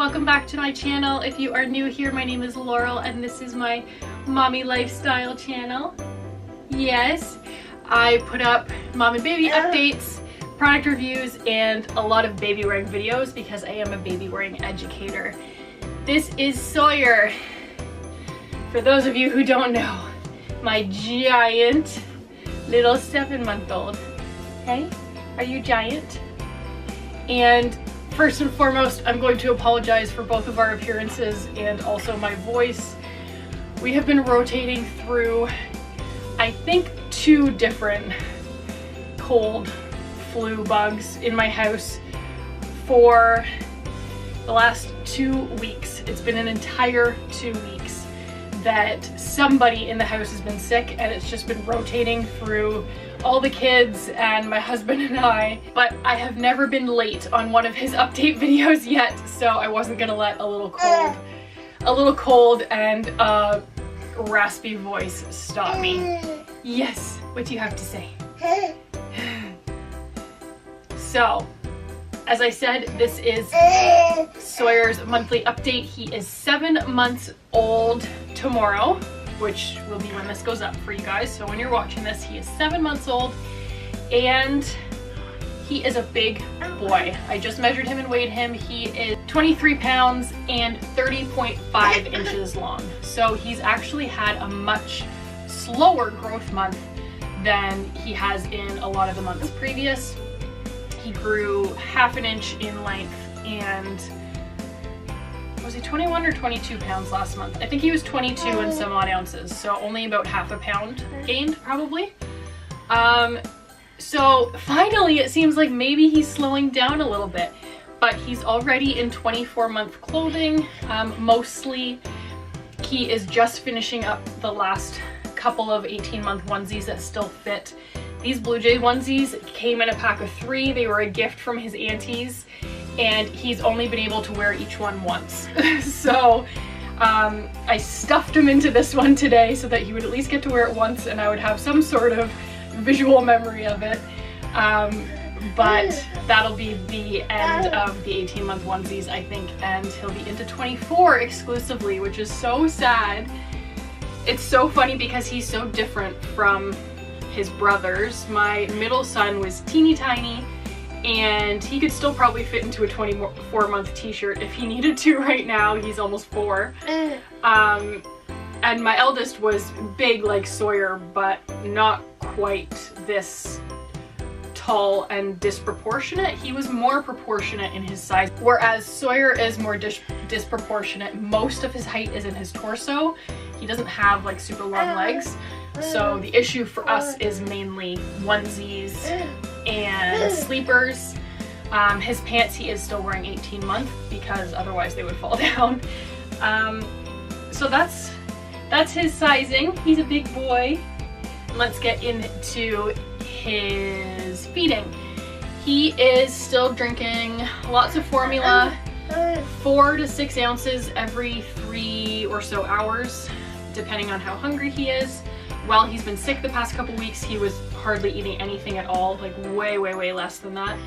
welcome back to my channel. If you are new here, my name is Laurel and this is my mommy lifestyle channel. Yes, I put up mom and baby updates, product reviews, and a lot of baby wearing videos because I am a baby wearing educator. This is Sawyer. For those of you who don't know, my giant little 7-month-old. Hey, are you giant? And first and foremost, I'm going to apologize for both of our appearances and also my voice. We have been rotating through, I think, 2 different cold flu bugs in my house for the last 2 weeks. It's been an entire 2 weeks that somebody in the house has been sick, and it's just been rotating through all the kids and my husband and I. But I have never been late on one of his update videos yet, so I wasn't gonna let a little cold and a raspy voice stop me. Yes, what do you have to say? So, as I said, this is Sawyer's monthly update. He is 7 months old tomorrow, which will be when this goes up for you guys. So when you're watching this, he is 7 months old and he is a big boy. I just measured him and weighed him. He is 23 pounds and 30.5 inches long. So he's actually had a much slower growth month than he has in a lot of the months previous. He grew half an inch in length, and was he 21 or 22 pounds last month? I think he was 22 and some odd ounces, so only about half a pound gained probably. So finally it seems like maybe he's slowing down a little bit, but he's already in 24-month clothing. Mostly he is just finishing up the last couple of 18-month onesies that still fit. These Blue Jay onesies came in a pack of 3. They were a gift from his aunties, and he's only been able to wear each one once. So I stuffed him into this one today so that he would at least get to wear it once and I would have some sort of visual memory of it. But that'll be the end of the 18-month onesies, I think, and he'll be into 24 exclusively, which is so sad. It's so funny because he's so different from his brothers. My middle son was teeny tiny and he could still probably fit into a 24-month t-shirt if he needed to right now. He's almost 4. And my eldest was big like Sawyer, but not quite this tall and disproportionate. He was more proportionate in his size, whereas Sawyer is more disproportionate. Most of his height is in his torso. He doesn't have like super long legs. So the issue for us is mainly onesies and sleepers. His pants he is still wearing 18 month because otherwise they would fall down. So that's his sizing. He's a big boy. Let's get into his feeding. He is still drinking lots of formula, 4 to 6 ounces every 3 or so hours, depending on how hungry he is. While he's been sick the past couple weeks, he was hardly eating anything at all, like way less than that.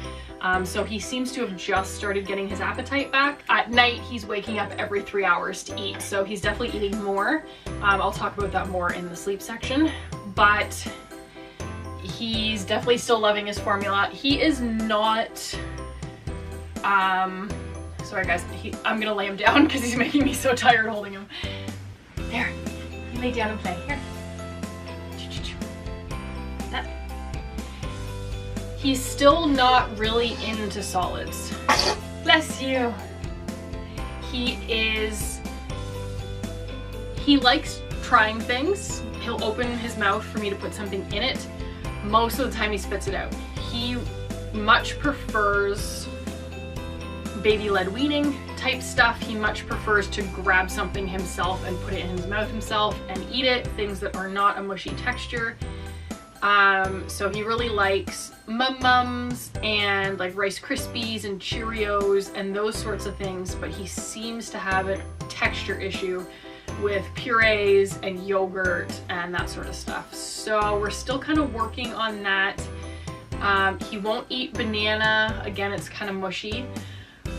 So he seems to have just started getting his appetite back. At night, he's waking up every 3 hours to eat, so he's definitely eating more. I'll talk about that more in the sleep section, but he's definitely still loving his formula. He is not, sorry guys, I'm gonna lay him down because he's making me so tired holding him. There, you lay down and play. Here. He's still not really into solids. Bless you. He likes trying things. He'll open his mouth for me to put something in it. Most of the time he spits it out. He much prefers baby-led weaning type stuff. He much prefers to grab something himself and put it in his mouth himself and eat it, things that are not a mushy texture. So he really likes Mums and like Rice Krispies and Cheerios and those sorts of things, but he seems to have a texture issue with purees and yogurt and that sort of stuff. So we're still kind of working on that. He won't eat banana. Again, it's kind of mushy.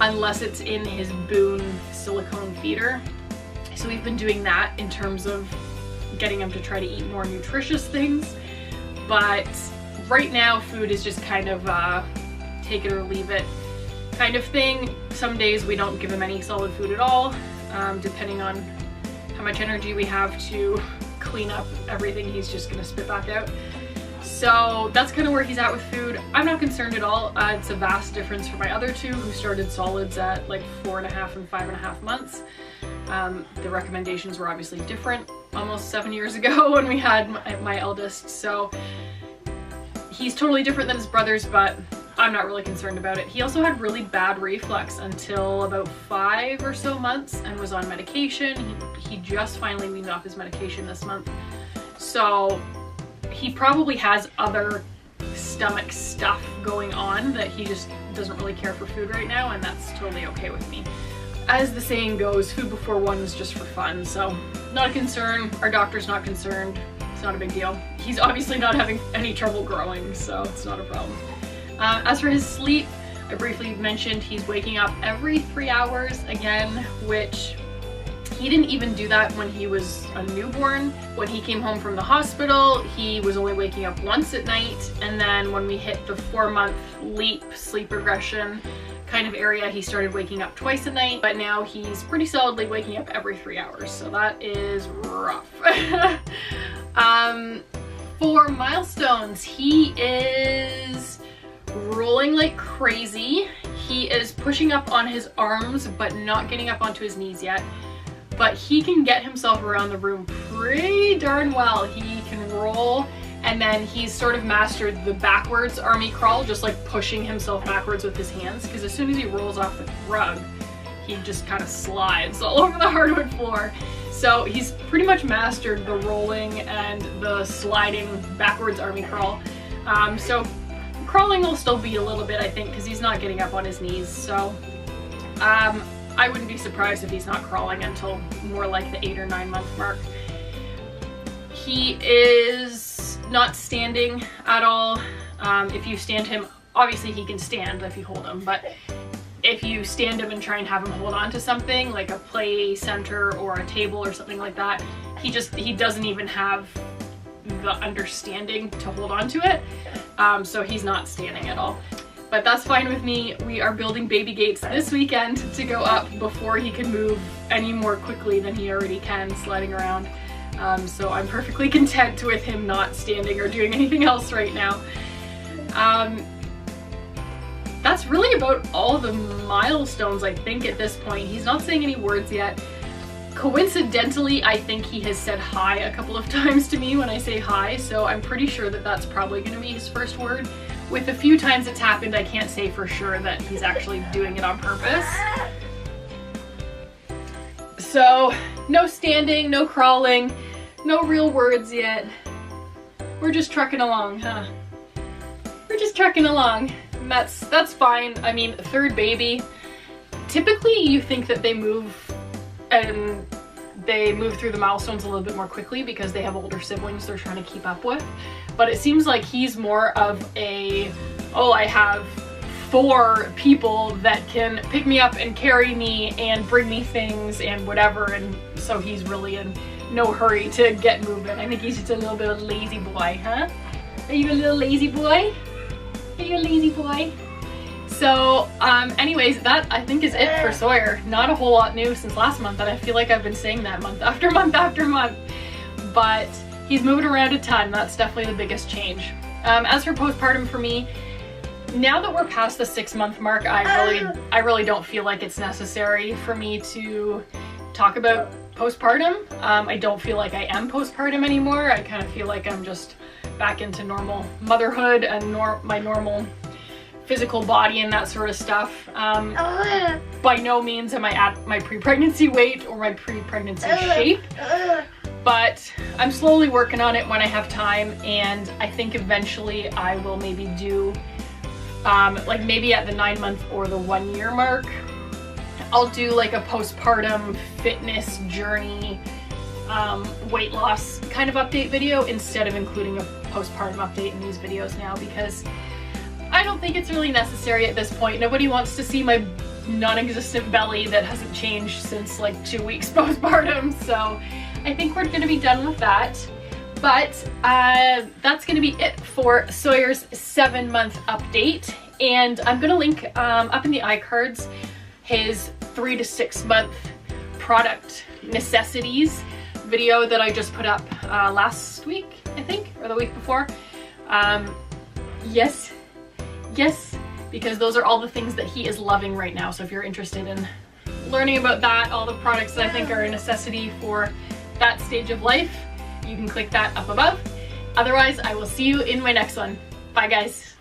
unless it's in his Boone silicone feeder. So we've been doing that in terms of getting him to try to eat more nutritious things. But right now food is just kind of take it or leave it kind of thing. Some days we don't give him any solid food at all, depending on how much energy we have to clean up everything he's just gonna spit back out. So that's kind of where he's at with food. I'm not concerned at all. It's a vast difference from my other two who started solids at like 4.5 and 5.5 months. The recommendations were obviously different almost 7 years ago when we had my eldest. So he's totally different than his brothers, but I'm not really concerned about it. He also had really bad reflux until about 5 or so months and was on medication. He just finally weaned off his medication this month. So he probably has other stomach stuff going on that he just doesn't really care for food right now, and that's totally okay with me. As the saying goes, food before one is just for fun, so not a concern. Our doctor's not concerned. It's not a big deal. He's obviously not having any trouble growing, so it's not a problem. As for his sleep, I briefly mentioned he's waking up every 3 hours again, which he didn't even do that when he was a newborn. When he came home from the hospital, he was only waking up once at night, and then when we hit the 4-month leap sleep regression kind of area, he started waking up twice a night, but now he's pretty solidly waking up every 3 hours, so that is rough. For milestones, he is rolling like crazy. He is pushing up on his arms but not getting up onto his knees yet, but he can get himself around the room pretty darn well. He can roll, and then he's sort of mastered the backwards army crawl, just like pushing himself backwards with his hands, because as soon as he rolls off the rug, he just kind of slides all over the hardwood floor. So he's pretty much mastered the rolling and the sliding backwards army crawl. So crawling will still be a little bit, I think, because he's not getting up on his knees. So I wouldn't be surprised if he's not crawling until more like the 8 or 9 month mark. He is not standing at all. If you stand him, obviously he can stand if you hold him, but if you stand him and try and have him hold on to something like a play center or a table or something like that, he doesn't even have the understanding to hold on to it. So he's not standing at all. But that's fine with me. We are building baby gates this weekend to go up before he can move any more quickly than he already can sliding around. So I'm perfectly content with him not standing or doing anything else right now. That's really about all the milestones, I think, at this point. He's not saying any words yet. Coincidentally, I think he has said hi a couple of times to me when I say hi, so I'm pretty sure that that's probably going to be his first word. With the few times it's happened, I can't say for sure that he's actually doing it on purpose. So, no standing, no crawling, no real words yet. We're just trucking along, huh? We're just trucking along. And that's fine. I mean, third baby, typically you think that they move through the milestones a little bit more quickly because they have older siblings they're trying to keep up with. But it seems like he's more of a, oh, I have 4 people that can pick me up and carry me and bring me things and whatever, and so he's really in no hurry to get moving. I think he's just a little bit of a lazy boy, huh? Are you a little lazy boy? Are you a lazy boy? So anyways, that I think is it for Sawyer. Not a whole lot new since last month, and I feel like I've been saying that month after month after month, but he's moving around a ton. That's definitely the biggest change. As for postpartum for me, now that we're past the 6-month mark, I really don't feel like it's necessary for me to talk about postpartum. I don't feel like I am postpartum anymore. I kind of feel like I'm just back into normal motherhood and my normal physical body and that sort of stuff. By no means am I at my pre-pregnancy weight or my pre-pregnancy shape, but I'm slowly working on it when I have time, and I think eventually I will maybe do like maybe at the 9-month or the 1-year mark, I'll do like a postpartum fitness journey weight loss kind of update video instead of including a postpartum update in these videos now, because I don't think it's really necessary at this point. Nobody wants to see my non-existent belly that hasn't changed since like 2 weeks postpartum. So I think we're gonna be done with that. But that's gonna be it for Sawyer's 7-month update. And I'm gonna link up in the iCards his 3 to 6 month product necessities video that I just put up last week, I think, or the week before. Yes, because those are all the things that he is loving right now. So if you're interested in learning about that, all the products that I think are a necessity for that stage of life, you can click that up above. Otherwise, I will see you in my next one. Bye guys.